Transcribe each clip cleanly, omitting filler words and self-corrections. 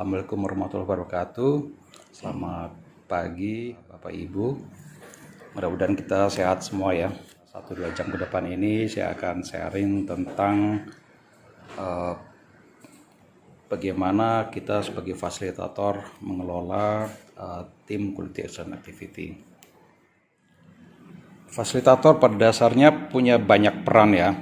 Assalamualaikum warahmatullahi wabarakatuh. Selamat pagi Bapak Ibu. Mudah-mudahan kita sehat semua ya. 1-2 jam ke depan ini saya akan sharing tentang bagaimana kita sebagai fasilitator mengelola tim quality assurance activity. Fasilitator pada dasarnya punya banyak peran ya.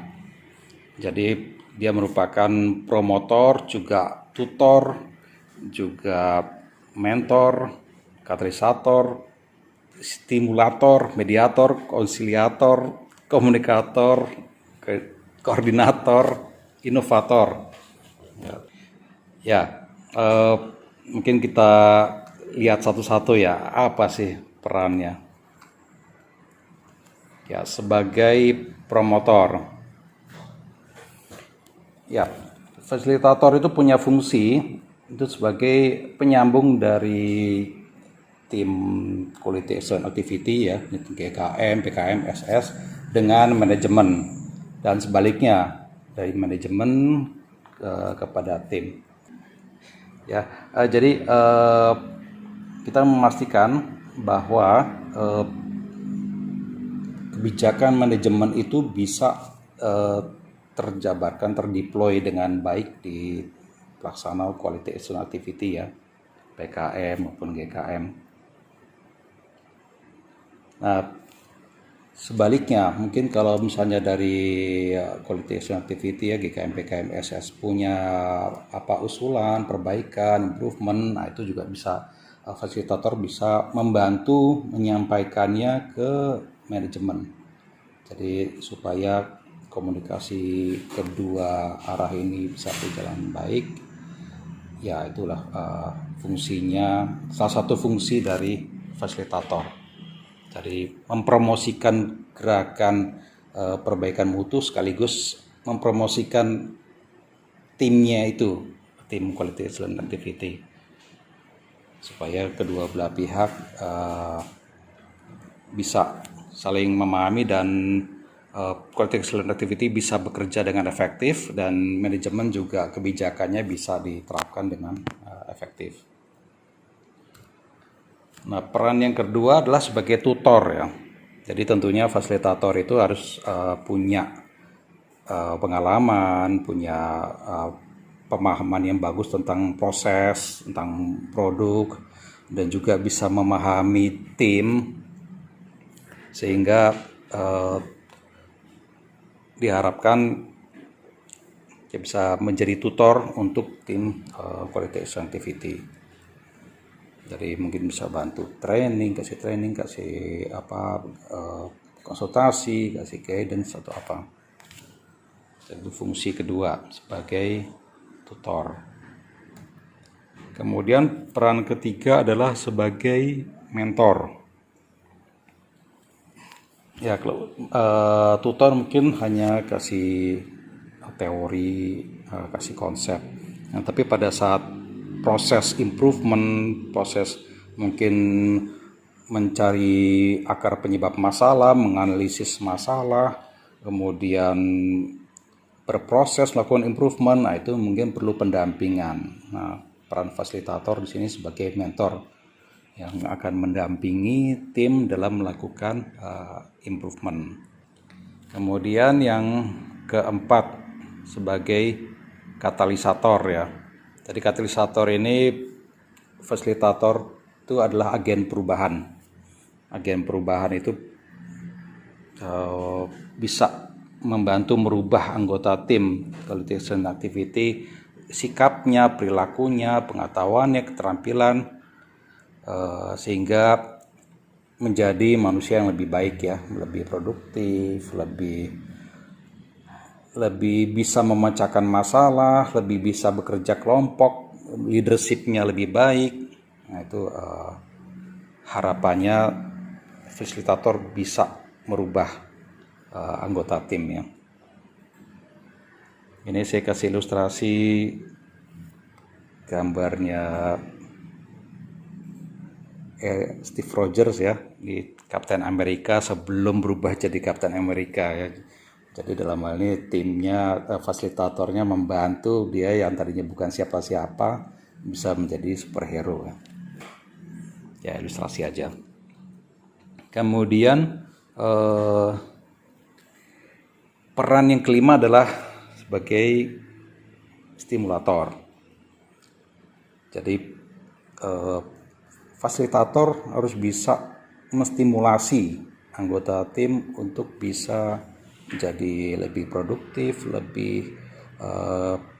Jadi dia merupakan promotor, juga tutor, juga mentor, katalisator, stimulator, mediator, konsiliator, komunikator, koordinator, inovator. Mungkin kita lihat satu-satu ya, apa sih perannya? Ya, sebagai promotor. Ya, fasilitator itu punya fungsi itu sebagai penyambung dari tim quality assurance activity ya, GKM, PKM, SS dengan manajemen dan sebaliknya dari manajemen kepada tim. Ya, jadi kita memastikan bahwa kebijakan manajemen itu bisa terjabarkan, terdeploy dengan baik di pelaksana quality assurance activity ya, PKM maupun GKM. Nah, sebaliknya mungkin kalau misalnya dari quality assurance activity ya, GKM, PKM, SS punya usulan, perbaikan, improvement, nah itu juga bisa fasilitator bisa membantu menyampaikannya ke manajemen. Jadi supaya komunikasi kedua arah ini bisa berjalan baik, ya itulah fungsinya, salah satu fungsi dari fasilitator. Jadi mempromosikan gerakan perbaikan mutu sekaligus mempromosikan timnya itu, tim quality assurance activity, supaya kedua belah pihak bisa saling memahami dan quality assurance activity bisa bekerja dengan efektif dan manajemen juga kebijakannya bisa diterapkan dengan efektif. Nah, peran yang kedua adalah sebagai tutor ya. Jadi tentunya fasilitator itu harus punya pengalaman, punya pemahaman yang bagus tentang proses, tentang produk, dan juga bisa memahami tim sehingga diharapkan dia bisa menjadi tutor untuk tim quality assurance activity. Jadi mungkin bisa bantu training, kasih konsultasi, kasih guidance atau apa. Jadi fungsi kedua sebagai tutor. Kemudian peran ketiga adalah sebagai mentor. Ya, kalau tutor mungkin hanya kasih teori, kasih konsep. Nah, tapi pada saat proses improvement, proses mungkin mencari akar penyebab masalah, menganalisis masalah, kemudian berproses melakukan improvement, nah itu mungkin perlu pendampingan. Nah, peran fasilitator di sini sebagai mentor yang akan mendampingi tim dalam melakukan improvement. Kemudian yang keempat sebagai katalisator ya. Jadi katalisator ini fasilitator itu adalah agen perubahan. Agen perubahan itu bisa membantu merubah anggota tim quality assurance activity, sikapnya, perilakunya, pengetahuannya, keterampilan, sehingga menjadi manusia yang lebih baik ya, lebih produktif, lebih bisa memecahkan masalah, lebih bisa bekerja kelompok, leadershipnya lebih baik. Nah itu harapannya fasilitator bisa merubah anggota tim ya. Ini saya kasih ilustrasi gambarnya Steve Rogers ya di Captain America sebelum berubah jadi Captain America ya. Jadi dalam hal ini timnya, fasilitatornya membantu dia yang tadinya bukan siapa-siapa bisa menjadi superhero ya. Ya, ilustrasi aja. Kemudian peran yang kelima adalah sebagai stimulator. Jadi fasilitator harus bisa menstimulasi anggota tim untuk bisa menjadi lebih produktif, lebih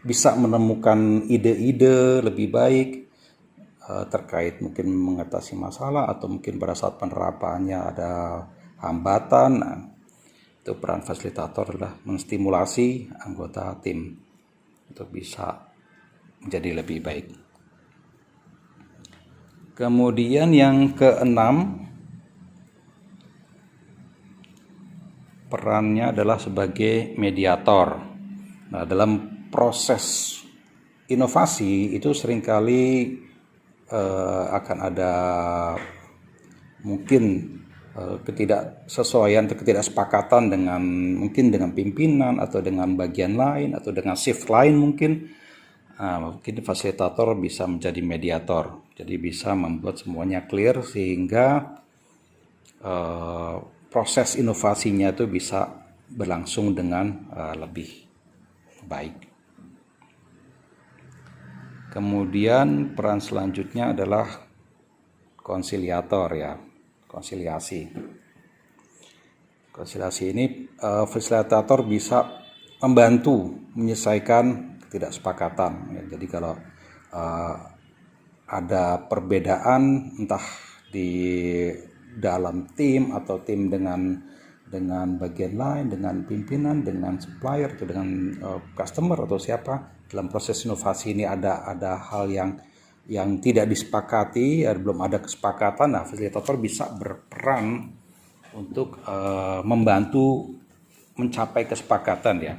bisa menemukan ide-ide lebih baik terkait mungkin mengatasi masalah atau mungkin pada saat penerapannya ada hambatan. Nah, itu peran fasilitator adalah menstimulasi anggota tim untuk bisa menjadi lebih baik. Kemudian yang keenam, perannya adalah sebagai mediator. Nah, dalam proses inovasi itu seringkali akan ada mungkin ketidaksesuaian atau ketidaksepakatan dengan mungkin dengan pimpinan atau dengan bagian lain atau dengan shift lain mungkin. Mungkin fasilitator bisa menjadi mediator, jadi bisa membuat semuanya clear sehingga proses inovasinya itu bisa berlangsung dengan lebih baik. Kemudian peran selanjutnya adalah konsiliator ya, konsiliasi. Konsiliasi ini fasilitator bisa membantu menyelesaikan ketidaksepakatan. Ya, jadi kalau ada perbedaan entah di dalam tim atau tim dengan bagian lain, dengan pimpinan, dengan supplier atau dengan customer atau siapa, dalam proses inovasi ini ada hal yang tidak disepakati, belum ada kesepakatan. Nah, fasilitator bisa berperan untuk membantu mencapai kesepakatan ya.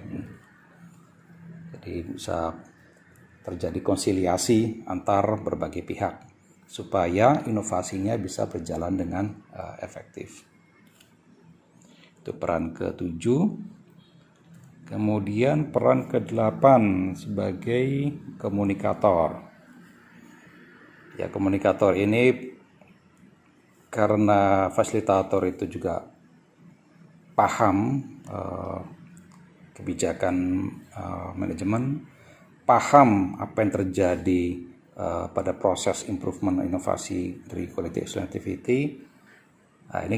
Jadi bisa terjadi konsiliasi antar berbagai pihak supaya inovasinya bisa berjalan dengan efektif. Itu peran ke-7. Kemudian peran ke-8 sebagai komunikator. Ya, komunikator ini karena fasilitator itu juga paham kebijakan manajemen, paham apa yang terjadi pada proses improvement inovasi dari quality excellence activity. Nah, ini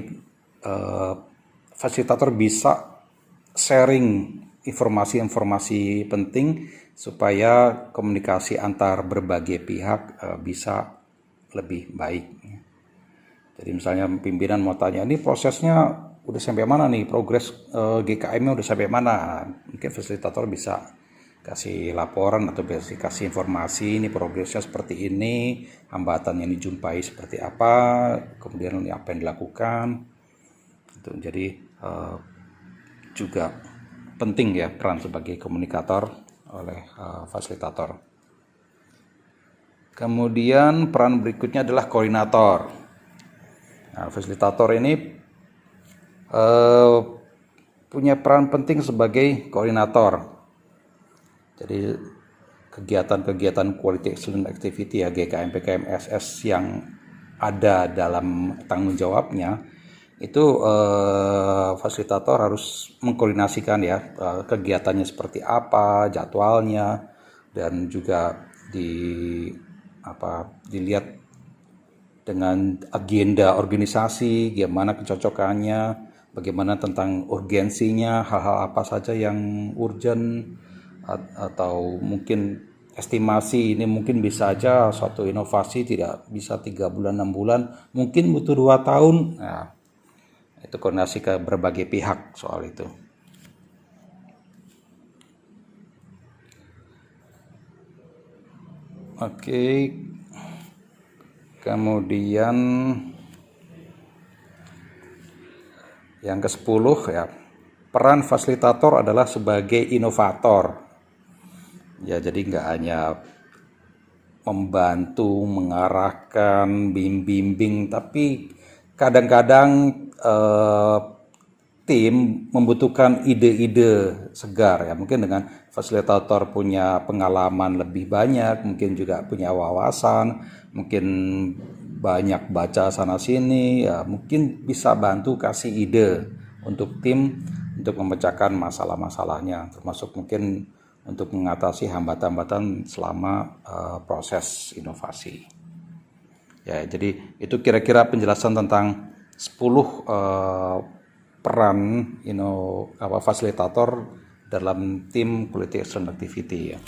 fasilitator bisa sharing informasi-informasi penting supaya komunikasi antar berbagai pihak bisa lebih baik. Jadi misalnya pimpinan mau tanya, ini prosesnya udah sampai mana nih, progres GKM-nya udah sampai mana? Mungkin fasilitator bisa kasih laporan atau kasih informasi, ini progresnya seperti ini, hambatan yang dijumpai seperti apa, kemudian apa yang dilakukan. Jadi juga penting ya peran sebagai komunikator oleh fasilitator. Kemudian peran berikutnya adalah koordinator. Nah, fasilitator ini punya peran penting sebagai koordinator. Jadi kegiatan-kegiatan quality excellence activity ya, GKM, PKM, SS yang ada dalam tanggung jawabnya itu fasilitator harus mengkoordinasikan ya kegiatannya seperti apa, jadwalnya, dan juga dilihat dengan agenda organisasi, gimana kecocokannya, bagaimana tentang urgensinya, hal-hal apa saja yang urgent, atau mungkin estimasi ini mungkin bisa aja suatu inovasi tidak bisa 3 bulan 6 bulan, mungkin butuh 2 tahun. Nah, itu koordinasi ke berbagai pihak soal itu. Oke. Kemudian yang ke-10 ya, peran fasilitator adalah sebagai inovator. Ya, jadi nggak hanya membantu, mengarahkan, bimbing, tapi kadang-kadang tim membutuhkan ide-ide segar ya. Mungkin dengan fasilitator punya pengalaman lebih banyak, mungkin juga punya wawasan, mungkin banyak baca sana sini ya, mungkin bisa bantu kasih ide untuk tim untuk memecahkan masalah-masalahnya, termasuk mungkin untuk mengatasi hambatan-hambatan selama proses inovasi. Ya, jadi itu kira-kira penjelasan tentang 10 peran fasilitator dalam tim quality assurance activity ya.